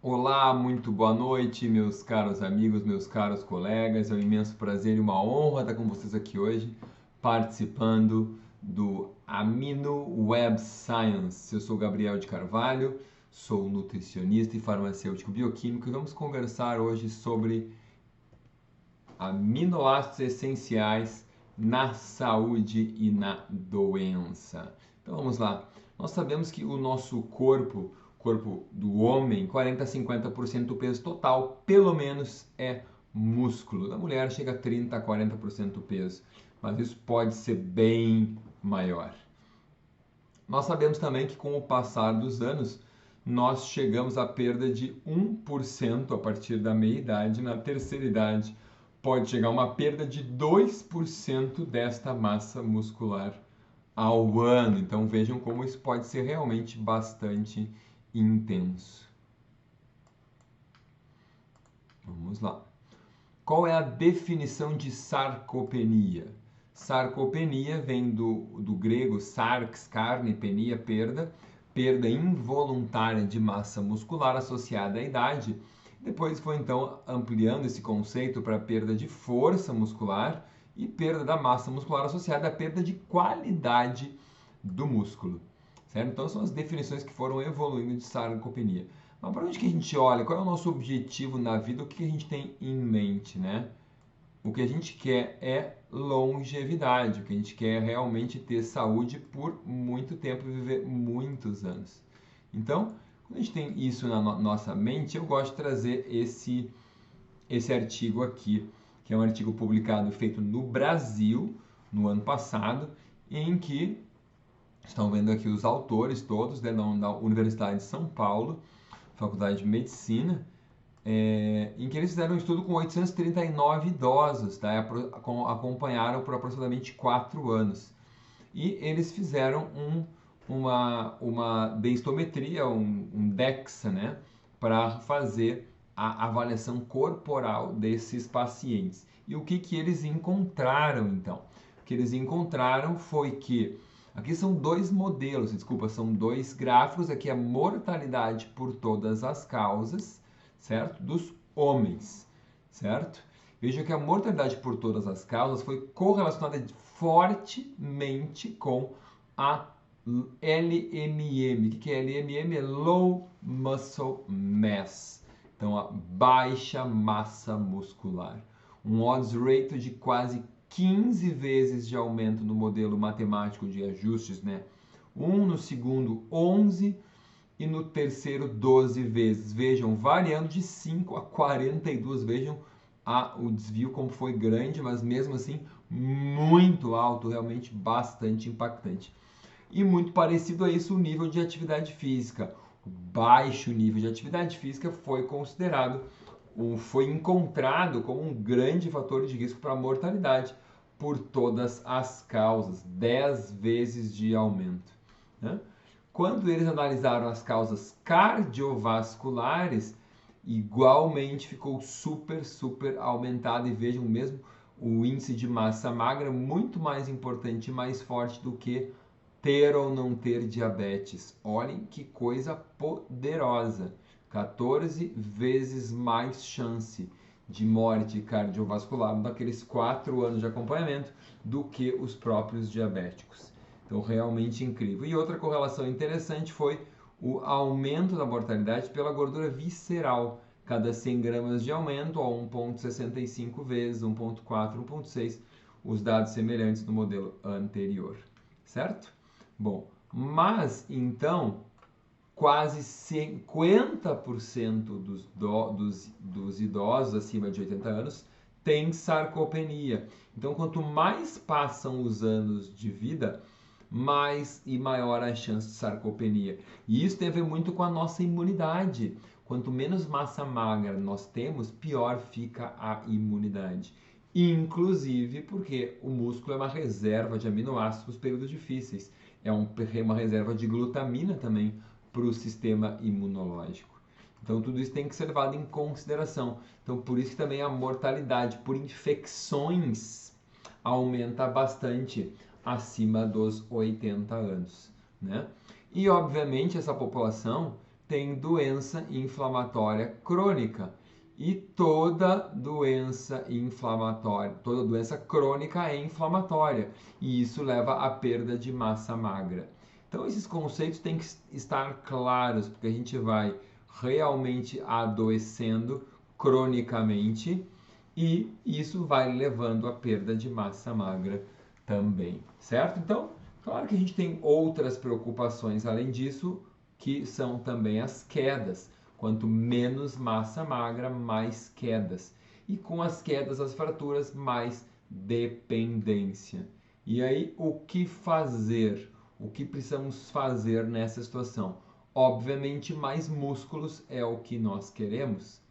Olá, muito boa noite, meus caros amigos, meus caros colegas. É um imenso prazer e uma honra estar com vocês aqui hoje, participando do Amino Web Science. Eu sou Gabriel de Carvalho, sou nutricionista e farmacêutico bioquímico e vamos conversar hoje sobre aminoácidos essenciais na saúde e na doença. Então vamos lá. Nós sabemos que o nosso corpo do homem, 40 a 50% do peso total, pelo menos é músculo. Da mulher chega a 30 a 40% do peso, mas isso pode ser bem maior. Nós sabemos também que com o passar dos anos, nós chegamos à perda de 1% a partir da meia-idade. Na terceira idade, pode chegar a uma perda de 2% desta massa muscular ao ano. Então vejam como isso pode ser realmente bastante intenso. Vamos lá. Qual é a definição de sarcopenia? Sarcopenia vem do grego sarx, carne, penia, perda involuntária de massa muscular associada à idade. Depois foi então ampliando esse conceito para perda de força muscular e perda da massa muscular associada à perda de qualidade do músculo. Certo? Então são as definições que foram evoluindo de sarcopenia. Mas para onde que a gente olha? Qual é o nosso objetivo na vida? O que a gente tem em mente, né? O que a gente quer é longevidade. O que a gente quer é realmente ter saúde por muito tempo e viver muitos anos. Então, quando a gente tem isso na nossa mente, eu gosto de trazer esse artigo aqui, que é um artigo publicado, feito no Brasil, no ano passado, em que estão vendo aqui os autores todos, né, da Universidade de São Paulo, Faculdade de Medicina, em que eles fizeram um estudo com 839 idosos, tá? Acompanharam por aproximadamente 4 anos. E eles fizeram uma densitometria, um DEXA, né? Para fazer a avaliação corporal desses pacientes. E o que eles encontraram, então? O que eles encontraram foi que aqui são dois modelos, desculpa, são dois gráficos. Aqui é a mortalidade por todas as causas, certo? Dos homens, certo? Veja que a mortalidade por todas as causas foi correlacionada fortemente com a LMM. O que é LMM? É Low Muscle Mass. Então, a baixa massa muscular. Um odds ratio de quase 15 vezes de aumento no modelo matemático de ajustes, né? No segundo, 11 e no terceiro, 12 vezes. Vejam, variando de 5 a 42. Vejam o desvio como foi grande, mas mesmo assim muito alto, realmente bastante impactante. E muito parecido a isso o nível de atividade física. O baixo nível de atividade física foi encontrado como um grande fator de risco para a mortalidade por todas as causas, 10 vezes de aumento, né? Quando eles analisaram as causas cardiovasculares, igualmente ficou super aumentado. E vejam mesmo o índice de massa magra muito mais importante e mais forte do que ter ou não ter diabetes. Olhem que coisa poderosa. 14 vezes mais chance de morte cardiovascular naqueles 4 anos de acompanhamento do que os próprios diabéticos. Então, realmente incrível. E outra correlação interessante foi o aumento da mortalidade pela gordura visceral. Cada 100 gramas de aumento, 1,65 vezes, 1,4, 1,6, os dados semelhantes do modelo anterior, certo? Bom, mas então, quase 50% dos idosos acima de 80 anos têm sarcopenia. Então, quanto mais passam os anos de vida, mais e maior a chance de sarcopenia. E isso tem a ver muito com a nossa imunidade. Quanto menos massa magra nós temos, pior fica a imunidade. Inclusive porque o músculo é uma reserva de aminoácidos nos períodos difíceis. É uma reserva de glutamina também para o sistema imunológico. Então tudo isso tem que ser levado em consideração. Então por isso que também a mortalidade por infecções aumenta bastante acima dos 80 anos, né? E obviamente essa população tem doença inflamatória crônica. E toda doença inflamatória, toda doença crônica é inflamatória. E isso leva à perda de massa magra. Então, esses conceitos têm que estar claros, porque a gente vai realmente adoecendo cronicamente e isso vai levando à perda de massa magra também, certo? Então, claro que a gente tem outras preocupações além disso, que são também as quedas. Quanto menos massa magra, mais quedas. E com as quedas, as fraturas, mais dependência. E aí, o que fazer? O que precisamos fazer nessa situação? Obviamente, mais músculos é o que nós queremos.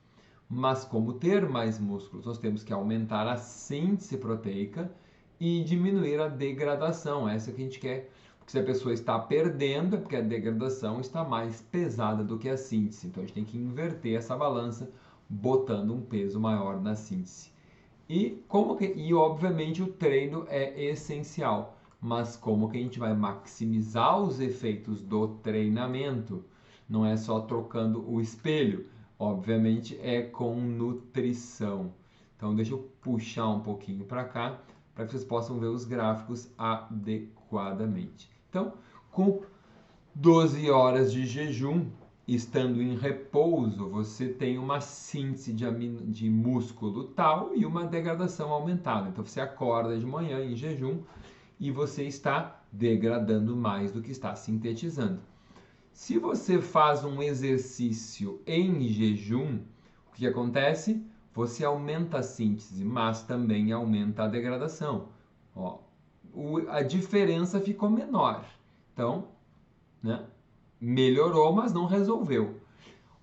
Mas como ter mais músculos? Nós temos que aumentar a síntese proteica e diminuir a degradação. Essa que a gente quer. Porque se a pessoa está perdendo, é porque a degradação está mais pesada do que a síntese. Então a gente tem que inverter essa balança, botando um peso maior na síntese. E obviamente o treino é essencial. Mas como que a gente vai maximizar os efeitos do treinamento? Não é só trocando o espelho. Obviamente é com nutrição. Então deixa eu puxar um pouquinho para cá, para que vocês possam ver os gráficos adequadamente. Então, com 12 horas de jejum, estando em repouso, você tem uma síntese de músculo tal e uma degradação aumentada. Então você acorda de manhã em jejum e você está degradando mais do que está sintetizando. Se você faz um exercício em jejum, o que acontece? Você aumenta a síntese, mas também aumenta a degradação. Ó, a diferença ficou menor. Então, né, melhorou, mas não resolveu.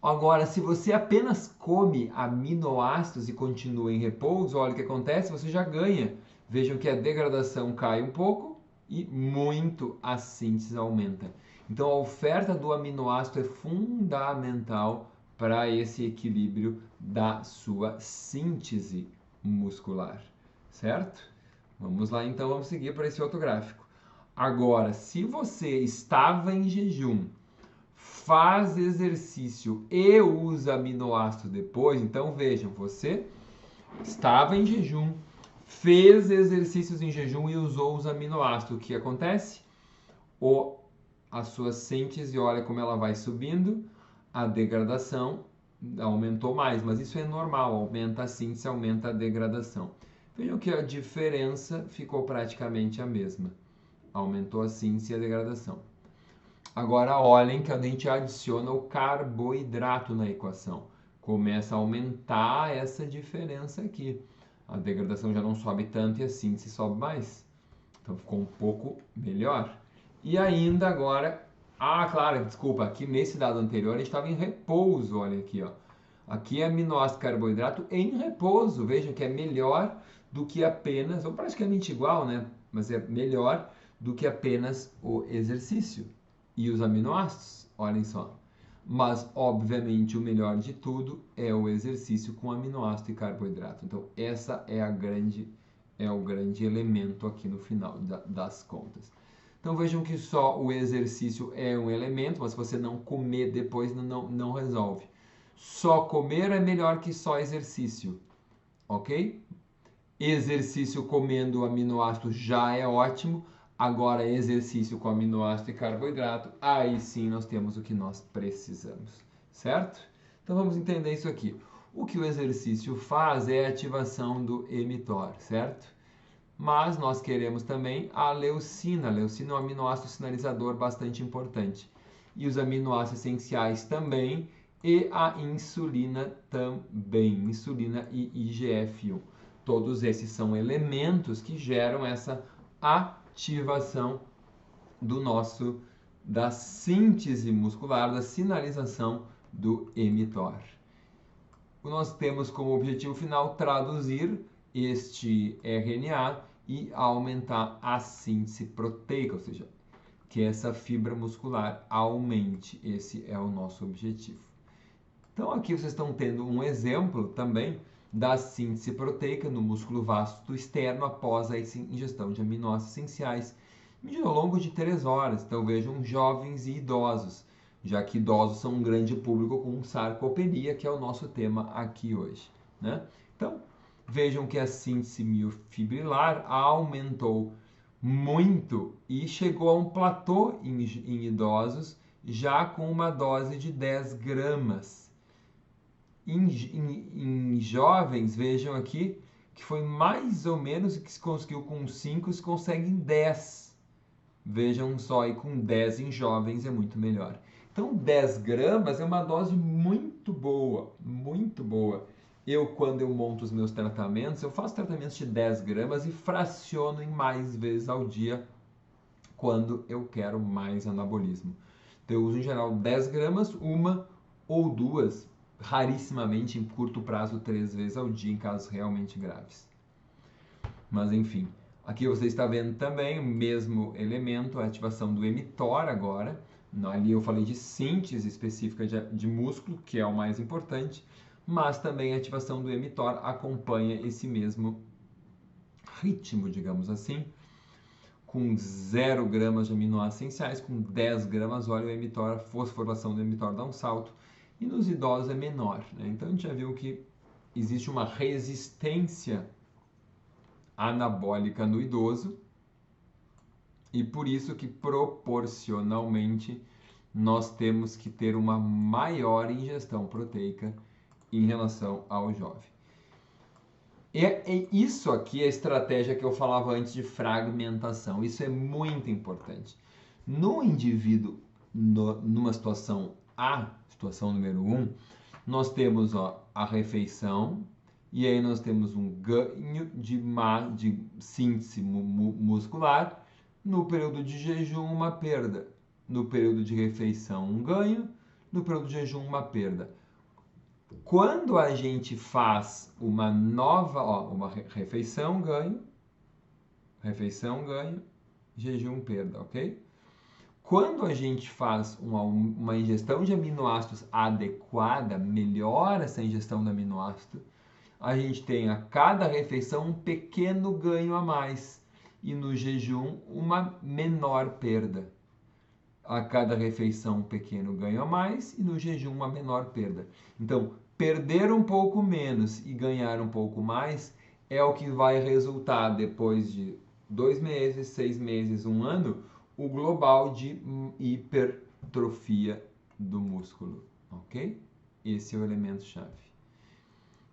Agora, se você apenas come aminoácidos e continua em repouso, olha o que acontece, você já ganha. Vejam que a degradação cai um pouco e muito a síntese aumenta. Então, a oferta do aminoácido é fundamental para esse equilíbrio da sua síntese muscular, certo? Vamos lá, então, vamos seguir para esse outro gráfico. Agora, se você estava em jejum, faz exercício e usa aminoácido depois, então vejam, você estava em jejum, fez exercícios em jejum e usou os aminoácidos. O que acontece? A sua síntese, olha como ela vai subindo, a degradação aumentou mais, mas isso é normal, aumenta a síntese, aumenta a degradação. Vejam que a diferença ficou praticamente a mesma, aumentou a síntese e a degradação. Agora olhem que a gente adiciona o carboidrato na equação, começa a aumentar essa diferença aqui. A degradação já não sobe tanto e a síntese sobe mais, então ficou um pouco melhor. E ainda agora, claro, desculpa, aqui nesse dado anterior a gente estava em repouso, olha aqui, ó. Aqui é aminoácido e carboidrato em repouso, vejam que é melhor do que apenas, ou praticamente igual, né? Mas é melhor do que apenas o exercício. E os aminoácidos, olhem só. Mas, obviamente, o melhor de tudo é o exercício com aminoácido e carboidrato. Então, essa é o grande elemento aqui no final das contas. Então vejam que só o exercício é um elemento, mas se você não comer depois não resolve. Só comer é melhor que só exercício, ok? Exercício comendo aminoácido já é ótimo, agora exercício com aminoácido e carboidrato, aí sim nós temos o que nós precisamos, certo? Então vamos entender isso aqui. O que o exercício faz é a ativação do mTOR, certo? Mas nós queremos também a leucina. A leucina é um aminoácido sinalizador bastante importante. E os aminoácidos essenciais também, e a insulina também, insulina e IGF-1. Todos esses são elementos que geram essa ativação da síntese muscular, da sinalização do mTOR. Nós temos como objetivo final traduzir este RNA e aumentar a síntese proteica, ou seja, que essa fibra muscular aumente. Esse é o nosso objetivo. Então aqui vocês estão tendo um exemplo também da síntese proteica no músculo vasto externo após a ingestão de aminoácidos essenciais, medido ao longo de 3 horas. Então vejam jovens e idosos. já que idosos são um grande público com sarcopenia, que é o nosso tema aqui hoje, né? Então, vejam que a síntese miofibrilar aumentou muito e chegou a um platô em idosos, já com uma dose de 10 gramas. Em jovens, vejam aqui, que foi mais ou menos o que se conseguiu com 5, se consegue em 10. Vejam só, e com 10 em jovens é muito melhor. Então, 10 gramas é uma dose muito boa, muito boa. Quando eu monto os meus tratamentos, eu faço tratamentos de 10 gramas e fraciono em mais vezes ao dia quando eu quero mais anabolismo. Então, eu uso em geral 10 gramas, uma ou duas, rarissimamente em curto prazo, 3 vezes ao dia em casos realmente graves. Mas enfim, aqui você está vendo também o mesmo elemento, a ativação do mTOR agora. Ali eu falei de síntese específica de músculo, que é o mais importante, mas também a ativação do mTOR acompanha esse mesmo ritmo, digamos assim. Com 0 gramas de aminoácidos essenciais, com 10 gramas, olha o mTOR, a fosforilação do mTOR dá um salto, e nos idosos é menor, né? Então a gente já viu que existe uma resistência anabólica no idoso, e por isso que proporcionalmente nós temos que ter uma maior ingestão proteica em relação ao jovem. Isso aqui é a estratégia que eu falava antes de fragmentação. Isso é muito importante. No indivíduo, numa situação A, situação número 1, nós temos a refeição, e aí nós temos um ganho de síntese muscular. No período de jejum, uma perda. No período de refeição, um ganho. No período de jejum, uma perda. Quando a gente faz uma nova, uma refeição, ganho, jejum, perda, ok? Quando a gente faz uma ingestão de aminoácidos adequada, melhora essa ingestão de aminoácido, a gente tem a cada refeição um pequeno ganho a mais e no jejum uma menor perda. A cada refeição um pequeno ganho a mais e no jejum uma menor perda. Então, perder um pouco menos e ganhar um pouco mais é o que vai resultar depois de 2 meses, 6 meses, 1 ano, o global de hipertrofia do músculo, ok? Esse é o elemento chave.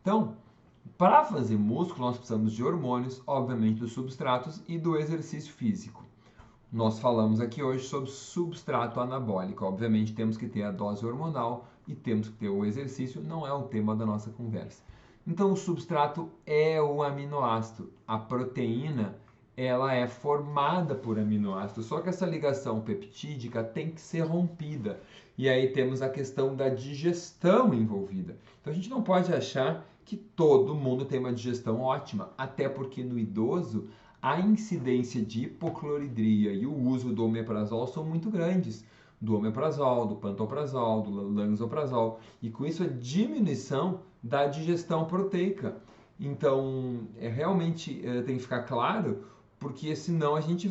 Então, para fazer músculo, nós precisamos de hormônios, obviamente dos substratos e do exercício físico. Nós falamos aqui hoje sobre substrato anabólico. Obviamente temos que ter a dose hormonal e temos que ter o exercício, não é o tema da nossa conversa. Então o substrato é o aminoácido. A proteína, ela é formada por aminoácidos, só que essa ligação peptídica tem que ser rompida. E aí temos a questão da digestão envolvida. Então a gente não pode achar que todo mundo tem uma digestão ótima, até porque no idoso a incidência de hipocloridria e o uso do omeprazol são muito grandes. Do omeprazol, do pantoprazol, do lansoprazol. E com isso a diminuição da digestão proteica. Então, realmente tem que ficar claro, porque senão a gente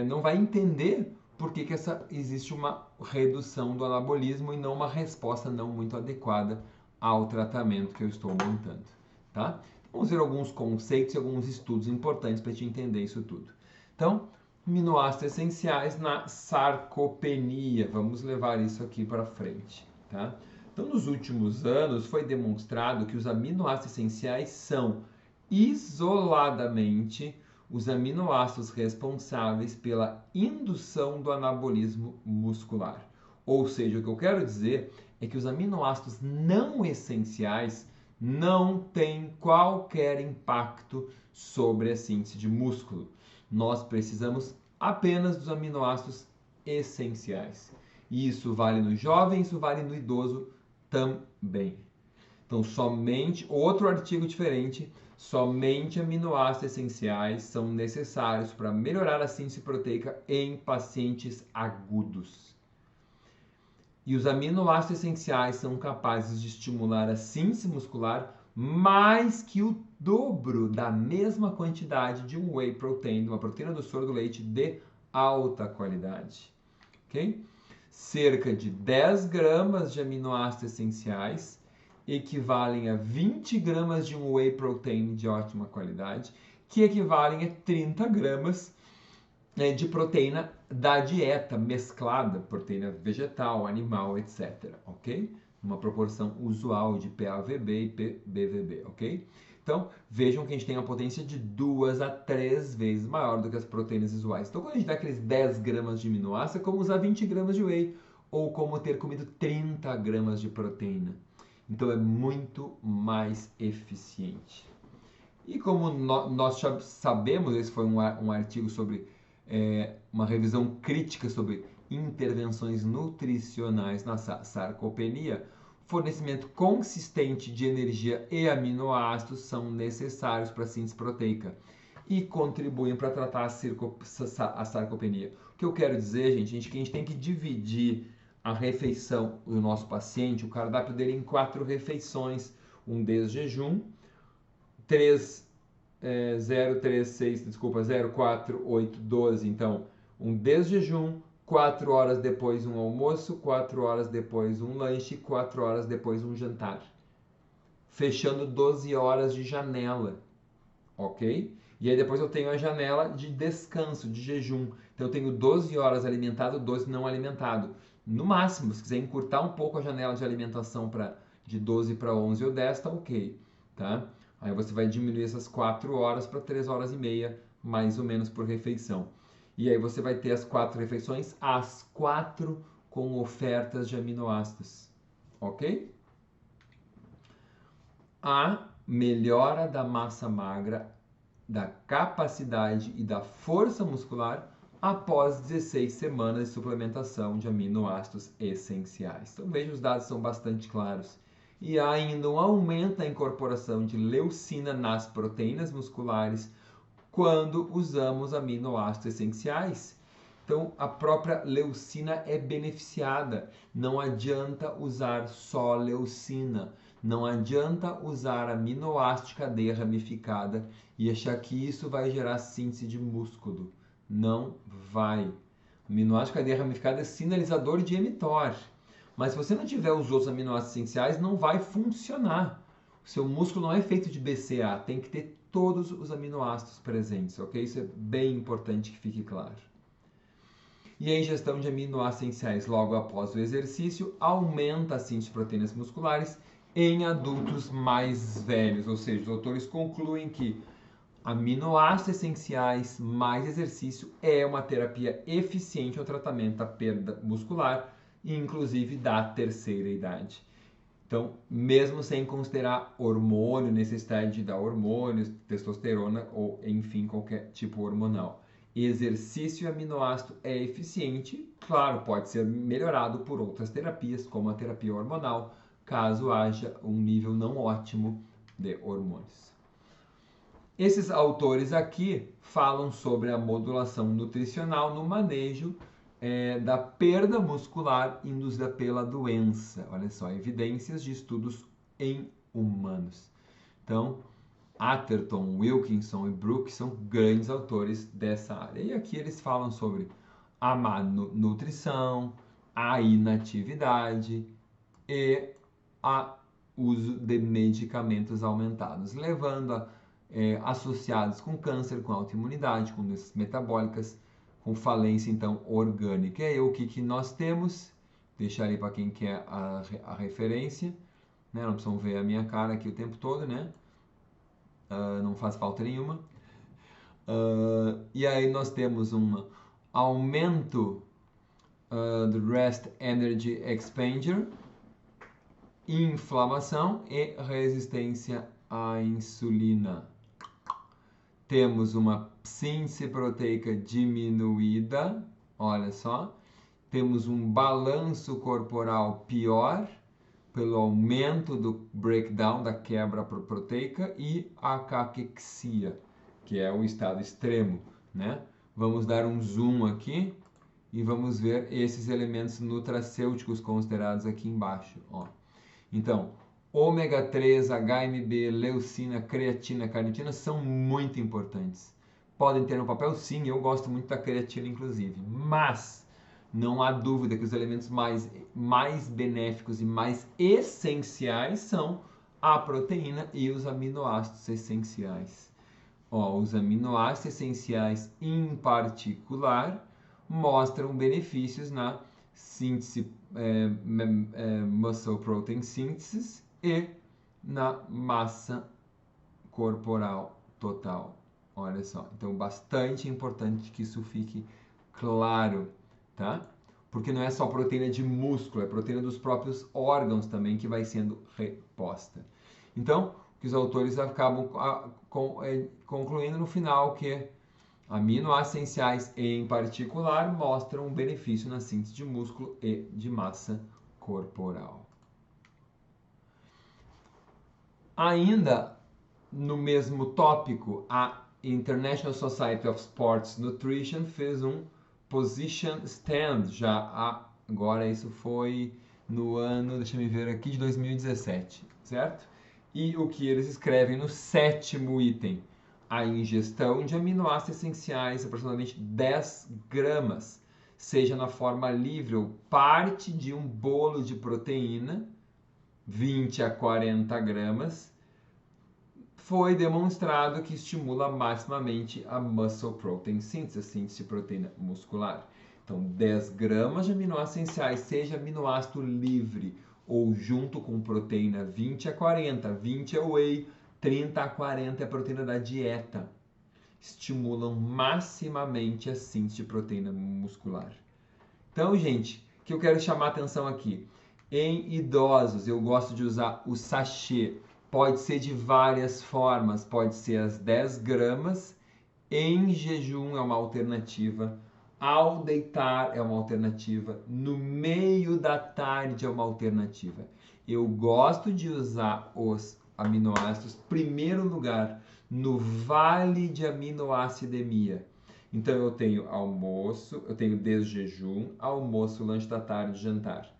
não vai entender por que existe uma redução do anabolismo e não uma resposta não muito adequada ao tratamento que eu estou montando, tá? Vamos ver alguns conceitos e alguns estudos importantes para te entender isso tudo. Então, aminoácidos essenciais na sarcopenia. Vamos levar isso aqui para frente, tá? Então, nos últimos anos, foi demonstrado que os aminoácidos essenciais são, isoladamente, os aminoácidos responsáveis pela indução do anabolismo muscular. Ou seja, o que eu quero dizer é que os aminoácidos não essenciais não têm qualquer impacto sobre a síntese de músculo. Nós precisamos apenas dos aminoácidos essenciais. E isso vale no jovem, isso vale no idoso também. Então, outro artigo diferente, somente aminoácidos essenciais são necessários para melhorar a síntese proteica em pacientes agudos. E os aminoácidos essenciais são capazes de estimular a síntese muscular mais que o dobro da mesma quantidade de um whey protein, uma proteína do soro do leite de alta qualidade. Ok? cerca de 10 gramas de aminoácidos essenciais equivalem a 20 gramas de um whey protein de ótima qualidade, que equivalem a 30 gramas de proteína da dieta mesclada, proteína vegetal, animal, etc. Ok? Uma proporção usual de PAVB e PBVB, ok? Então, vejam que a gente tem uma potência de 2 a 3 vezes maior do que as proteínas usuais. Então, quando a gente dá aqueles 10 gramas de aminoácido, é como usar 20 gramas de whey, ou como ter comido 30 gramas de proteína. Então, é muito mais eficiente. E como nós sabemos, esse foi um artigo sobre uma revisão crítica sobre intervenções nutricionais na sarcopenia, fornecimento consistente de energia e aminoácidos são necessários para a síntese proteica e contribuem para tratar a sarcopenia. O que eu quero dizer, gente, que a gente tem que dividir a refeição do nosso paciente, o cardápio dele, em 4 refeições, um desjejum, 0, 3, 6, desculpa, 0, 4, 8, 12. Então, um desjejum, 4 horas depois um almoço, 4 horas depois um lanche, 4 horas depois um jantar. Fechando 12 horas de janela, ok? E aí depois eu tenho a janela de descanso, de jejum. Então eu tenho 12 horas alimentado, 12 não alimentado. No máximo, se quiser encurtar um pouco a janela de alimentação de 12 para 11 ou 10, tá ok, tá? Aí você vai diminuir essas 4 horas para 3 horas e meia, mais ou menos, por refeição. E aí você vai ter as 4 refeições, as 4 com ofertas de aminoácidos, ok? A melhora da massa magra, da capacidade e da força muscular após 16 semanas de suplementação de aminoácidos essenciais. Então veja, os dados são bastante claros. E há ainda um aumento da incorporação de leucina nas proteínas musculares quando usamos aminoácidos essenciais. Então, a própria leucina é beneficiada. Não adianta usar só leucina. Não adianta usar aminoácido de cadeia ramificada e achar que isso vai gerar síntese de músculo. Não vai. Aminoácido de cadeia ramificada é sinalizador de mTOR. Mas se você não tiver os outros aminoácidos essenciais, não vai funcionar. O seu músculo não é feito de BCA, tem que ter todos os aminoácidos presentes, ok? Isso é bem importante que fique claro. E a ingestão de aminoácidos essenciais logo após o exercício aumenta a síntese de proteínas musculares em adultos mais velhos, ou seja, os autores concluem que aminoácidos essenciais mais exercício é uma terapia eficiente ao tratamento da perda muscular, inclusive da terceira idade. Então, mesmo sem considerar hormônio, necessidade de dar hormônios, testosterona ou, enfim, qualquer tipo hormonal. Exercício e aminoácido é eficiente, claro, pode ser melhorado por outras terapias, como a terapia hormonal, caso haja um nível não ótimo de hormônios. Esses autores aqui falam sobre a modulação nutricional no manejo da perda muscular induzida pela doença. Olha só, evidências de estudos em humanos. Então, Atherton, Wilkinson e Brook são grandes autores dessa área. E aqui eles falam sobre a má nutrição, a inatividade e o uso de medicamentos aumentados, levando associados com câncer, com autoimunidade, com doenças metabólicas, com falência, então, orgânica. E aí, o que nós temos? Deixar aí para quem quer a referência, né? Não precisam ver a minha cara aqui o tempo todo, né? Não faz falta nenhuma. E aí nós temos um aumento do Rest Energy Expenditure, inflamação e resistência à insulina. Temos uma síntese proteica diminuída, olha só. Temos um balanço corporal pior pelo aumento do breakdown, da quebra proteica, e a caquexia, que é o estado extremo, né? Vamos dar um zoom aqui e vamos ver esses elementos nutracêuticos considerados aqui embaixo, ó. Então, ômega 3, HMB, leucina, creatina, carnitina são muito importantes. Podem ter um papel, sim, eu gosto muito da creatina, inclusive. Mas não há dúvida que os elementos mais benéficos e mais essenciais são a proteína e os aminoácidos essenciais. Ó, os aminoácidos essenciais, em particular, mostram benefícios na síntese, muscle protein synthesis e na massa corporal total. Olha só, então bastante importante que isso fique claro, tá? Porque não é só proteína de músculo, é proteína dos próprios órgãos também que vai sendo reposta. Então, que os autores acabam concluindo no final que aminoácidos essenciais, em particular, mostram um benefício na síntese de músculo e de massa corporal. Ainda no mesmo tópico, a International Society of Sports Nutrition fez um position stand agora isso foi no ano, deixa eu ver aqui, de 2017, certo? E o que eles escrevem no 7º item, a ingestão de aminoácidos essenciais, aproximadamente 10 gramas, seja na forma livre ou parte de um bolo de proteína, 20 a 40 gramas, foi demonstrado que estimula maximamente a muscle protein synthesis, a síntese de proteína muscular. Então, 10 gramas de aminoácidos essenciais, seja aminoácido livre ou junto com proteína 20 a 40, 20 é whey, 30 a 40 é a proteína da dieta, estimulam maximamente a síntese de proteína muscular. Então, gente, o que eu quero chamar a atenção aqui, em idosos, eu gosto de usar o sachê. Pode ser de várias formas, pode ser as 10 gramas, em jejum é uma alternativa, ao deitar é uma alternativa, no meio da tarde é uma alternativa. Eu gosto de usar os aminoácidos, primeiro lugar, no vale de aminoacidemia. Então eu tenho almoço, eu tenho desjejum, almoço, lanche da tarde, jantar.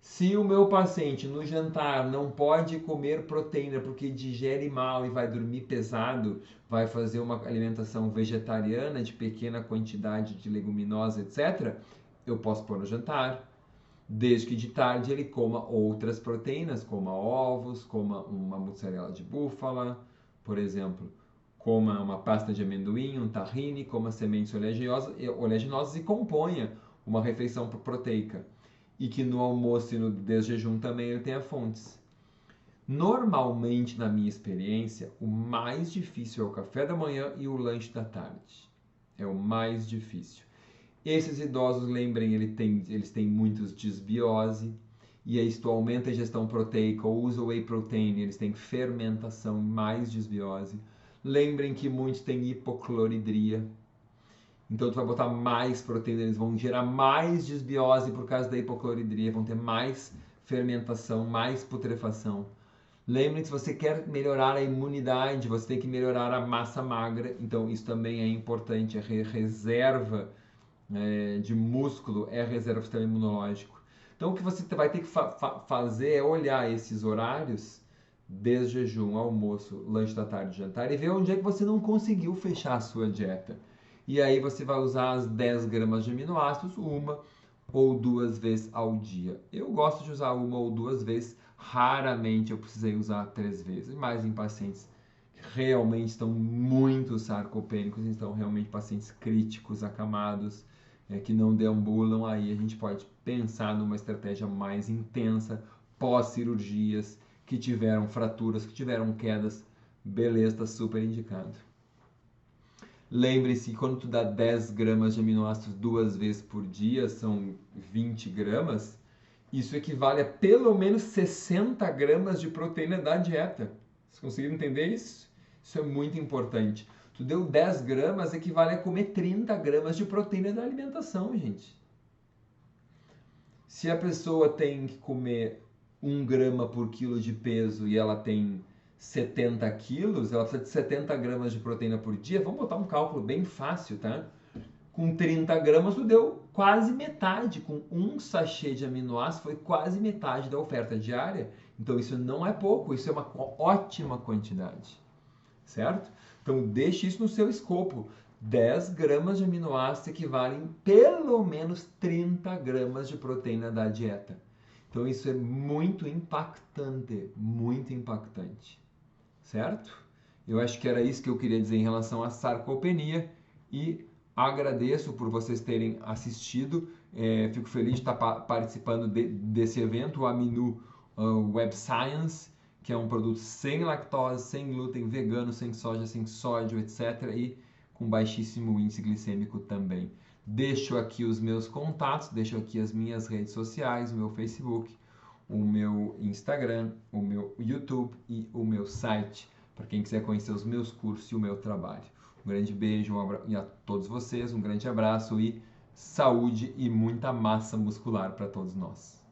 Se o meu paciente no jantar não pode comer proteína porque digere mal e vai dormir pesado, vai fazer uma alimentação vegetariana de pequena quantidade de leguminosa, etc., eu posso pôr no jantar, desde que de tarde ele coma outras proteínas, coma ovos, coma uma mussarela de búfala, por exemplo, coma uma pasta de amendoim, um tahine, coma sementes oleaginosas e componha uma refeição proteica. E que no almoço e no desjejum também ele tenha fontes. Normalmente, na minha experiência, o mais difícil é o café da manhã e o lanche da tarde. É o mais difícil. Esses idosos, lembrem, eles têm muitos desbiose, e aí isto aumenta a ingestão proteica, ou usa whey protein, eles têm fermentação, mais desbiose. Lembrem que muitos têm hipocloridria. Então, tu vai botar mais proteína, eles vão gerar mais desbiose por causa da hipocloridria, vão ter mais fermentação, mais putrefação. Lembre que se você quer melhorar a imunidade, você tem que melhorar a massa magra, então isso também é importante, a reserva de músculo é a reserva do sistema imunológico. Então, o que você vai ter que fazer é olhar esses horários, desjejum, almoço, lanche da tarde, jantar, e ver onde é que você não conseguiu fechar a sua dieta. E aí você vai usar as 10 gramas de aminoácidos, uma ou duas vezes ao dia. Eu gosto de usar uma ou duas vezes, raramente eu precisei usar 3 vezes, mas em pacientes que realmente estão muito sarcopênicos, então realmente pacientes críticos, acamados, que não deambulam, aí a gente pode pensar numa estratégia mais intensa, pós-cirurgias, que tiveram fraturas, que tiveram quedas, beleza, está super indicado. Lembre-se que quando tu dá 10 gramas de aminoácidos 2 vezes por dia, são 20 gramas, isso equivale a pelo menos 60 gramas de proteína da dieta. Vocês conseguiram entender isso? Isso é muito importante. Tu deu 10 gramas, equivale a comer 30 gramas de proteína da alimentação, gente. Se a pessoa tem que comer 1 grama por quilo de peso e ela tem 70 quilos, ela precisa de 70 gramas de proteína por dia. Vamos botar um cálculo bem fácil, tá? Com 30 gramas, tu deu quase metade. Com um sachê de aminoácidos, foi quase metade da oferta diária. Então, isso não é pouco, isso é uma ótima quantidade, certo? Então, deixe isso no seu escopo. 10 gramas de aminoácidos equivalem pelo menos 30 gramas de proteína da dieta. Então isso é muito impactante, certo? Eu acho que era isso que eu queria dizer em relação à sarcopenia e agradeço por vocês terem assistido. Fico feliz de estar participando desse evento, o Aminu Web Science, que é um produto sem lactose, sem glúten, vegano, sem soja, sem sódio, etc. E com baixíssimo índice glicêmico também. Deixo aqui os meus contatos, deixo aqui as minhas redes sociais, o meu Facebook, o meu Instagram, o meu YouTube e o meu site, para quem quiser conhecer os meus cursos e o meu trabalho. Um grande beijo e a todos vocês, um grande abraço e saúde e muita massa muscular para todos nós.